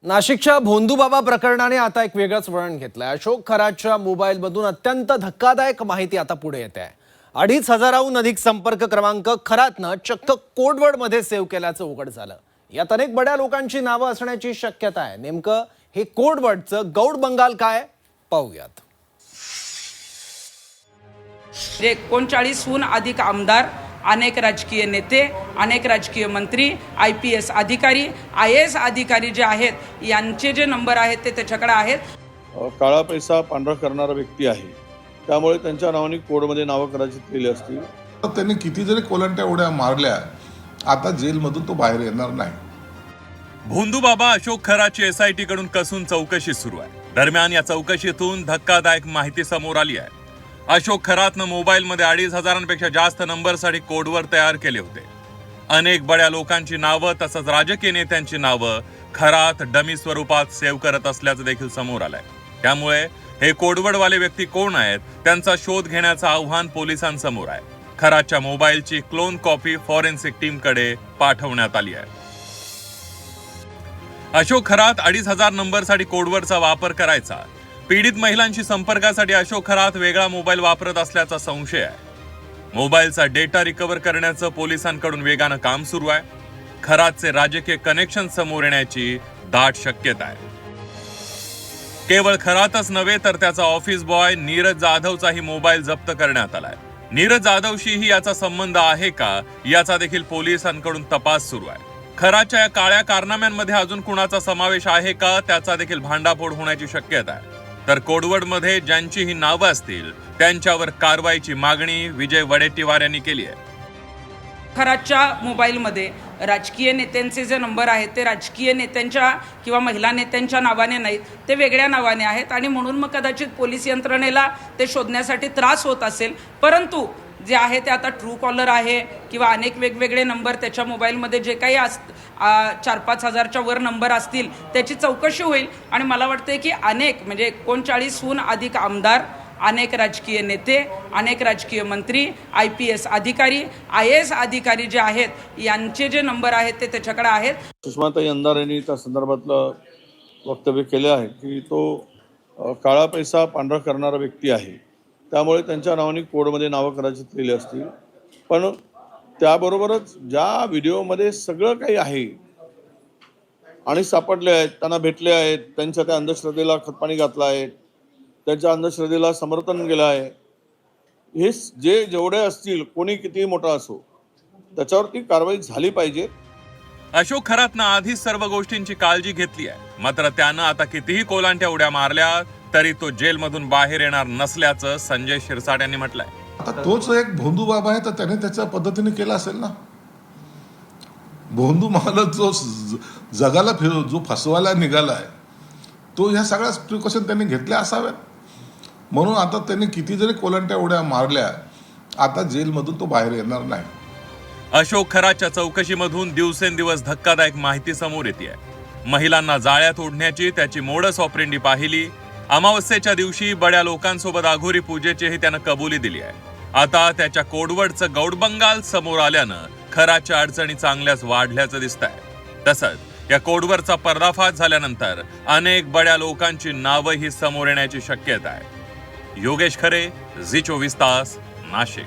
नाशिकच्या भोंदूबाबा प्रकरणाने आता एक वेगळंच वळण घेतलंय। अशोक खरातच्या मोबाईलमधून अत्यंत धक्कादायक माहिती आता पुढे येते आहे। 2,500हून अधिक संपर्क क्रमांक खरातनं चक्क कोडवर्डमध्ये सेव्ह केल्याचं उघड झालं। यात अनेक बड्या लोकांची नावं असण्याची शक्यता आहे। नेमकं हे कोडवर्डचं गौड बंगाल काय पाहूयात। 39हून अधिक आमदार, अनेक राजकीय नेते, अनेक राजकीय मंत्री, IPS अधिकारी, IAS अधिकारी जे आहेत यांचे जे नंबर आहेत ते त्याच्याकडे आहेत। काळा पैसा पांढरा करणारा व्यक्ती आहे, त्यामुळे त्यांच्या नावाने कोडमध्ये नावं करायची केली असतील। त्यांनी किती जरी कोलंट्या उड्या मारल्या, आता जेलमधून तो बाहेर येणार नाही। भोंदूबाबा अशोक खराची SIT कडून कसून चौकशी सुरू आहे। दरम्यान या चौकशीतून धक्कादायक माहिती समोर आली आहे। अशोक खरातनं मोबाईलमध्ये 2,500पेक्षा जास्त नंबरसाठी कोडवर तयार केले होते। अनेक बड्या लोकांची नावं तसंच राजकीय नेत्यांची नावं खरात डमी स्वरूपात सेव्ह करत असल्याचं देखील समोर आलंय। त्यामुळे हे कोडवर्डवाले व्यक्ती कोण आहेत त्यांचा शोध घेण्याचं आव्हान पोलिसांसमोर आहे। खरातच्या मोबाईलची क्लोन कॉपी फॉरेन्सिक टीमकडे पाठवण्यात आली आहे। अशोक खरात 2,500 नंबरसाठी कोडवर्डचा वापर करायचा। पीडित महिलांशी संपर्कासाठी अशोक खरात वेगळा मोबाईल वापरत असल्याचा संशय आहे। मोबाईलचा डेटा रिकव्हर करण्याचं पोलिसांकडून वेगानं काम सुरू आहे। खरातचे राजकीय कनेक्शन समोर येण्याची दाट शक्यता आहे। केवळ खरातच नव्हे तर त्याचा ऑफिस बॉय नीरज जाधवचाही मोबाईल जप्त करण्यात आलाय। नीरज जाधवशीही याचा संबंध आहे का याचा देखील पोलिसांकडून तपास सुरू आहे। खरातच्या या काळ्या कारनाम्यांमध्ये अजून कुणाचा समावेश आहे का त्याचा देखील भांडाफोड होण्याची शक्यता आहे। तर कोडवर्डमध्ये ज्यांची ही नावं असतील त्यांच्यावर कारवाईची मागणी विजय वडेट्टीवार यांनी केली आहे। खरातच्या मोबाईलमध्ये राजकीय नेत्यांचे जे नंबर आहेत ते राजकीय नेत्यांच्या किंवा महिला नेत्यांच्या नावाने नाहीत, ते वेगळ्या नावाने आहेत आणि म्हणून मग कदाचित पोलीस यंत्रणेला ते शोधण्यासाठी त्रास होत असेल। परंतु जे आहे ते आता ट्रू कॉलर आहे किंवा अनेक वेगवेगळे नंबर त्याच्या मोबाईलमध्ये जे काही 4-5 हजारच्या वर नंबर असतील त्याची चौकशी होईल आणि मला वाटते की अनेक म्हणजे 39हून अधिक आमदार, अनेक राजकीय नेते, अनेक राजकीय मंत्री, IPS अधिकारी, IAS अधिकारी जे आहेत यांचे जे नंबर आहेत ते त्याच्याकडे आहेत। सुषमाताई अंधार यांनी त्या संदर्भातलं वक्तव्य केले आहे की तो काळा पैसा पांढरा करणारा व्यक्ती आहे, त्यामुळे त्यांच्या नावाने कोडमध्ये नावं करायची केली असतील। पण त्याबरोबरच ज्या व्हिडिओमध्ये सगळं काही आहे आणि सापडले आहेत, त्यांना भेटले आहेत, त्यांच्या त्या अंधश्रद्धेला खतपाणी घातलं आहे, त्यांच्या अंधश्रद्धेला समर्थन केलं आहे, हे जेवढे असतील कोणी कितीही मोठा असो त्याच्यावरती कारवाई झाली पाहिजे। अशोक खरातनं आधीच सर्व गोष्टींची काळजी घेतली आहे, मात्र त्यानं आता कितीही कोलांट्या उड्या मारल्या तरी तो जेलमधून बाहेर येणार नसल्याचं संजय शिरसाट यांनी म्हटलंय। आता तोच एक भोंदूबाबा आहे तर त्याने त्याच्या पद्धतीने केलं असेल ना। भोंदू मला जो जगाला जो फसवायला निघालाय तो ह्या सगळ्या प्रिकॉशन त्यांनी घेतल्या असाव्यात। म्हणून आता त्यांनी किती जरी कोलंट्या उड्या मारल्या, आता जेलमधून तो बाहेर येणार नाही। अशोक खरातच्या चौकशीमधून दिवसेंदिवस धक्कादायक माहिती समोर येते। महिलांना जाळ्यात ओढण्याची त्याची मोडस ऑपरेंडी पाहिली। अमावस्येच्या दिवशी बड्या लोकांसोबत आघोरी पूजेचीही त्यानं कबुली दिली आहे। आता त्याच्या कोडवर्डचं गौड बंगाल समोर आल्यानं खराच्या अडचणी चांगल्याच वाढल्याचं दिसतंय। तसंच या कोडवरचा पर्दाफाश झाल्यानंतर अनेक बड्या लोकांची नावंही समोर येण्याची शक्यता आहे। योगेश खरे, झी 24 तास, नाशिक।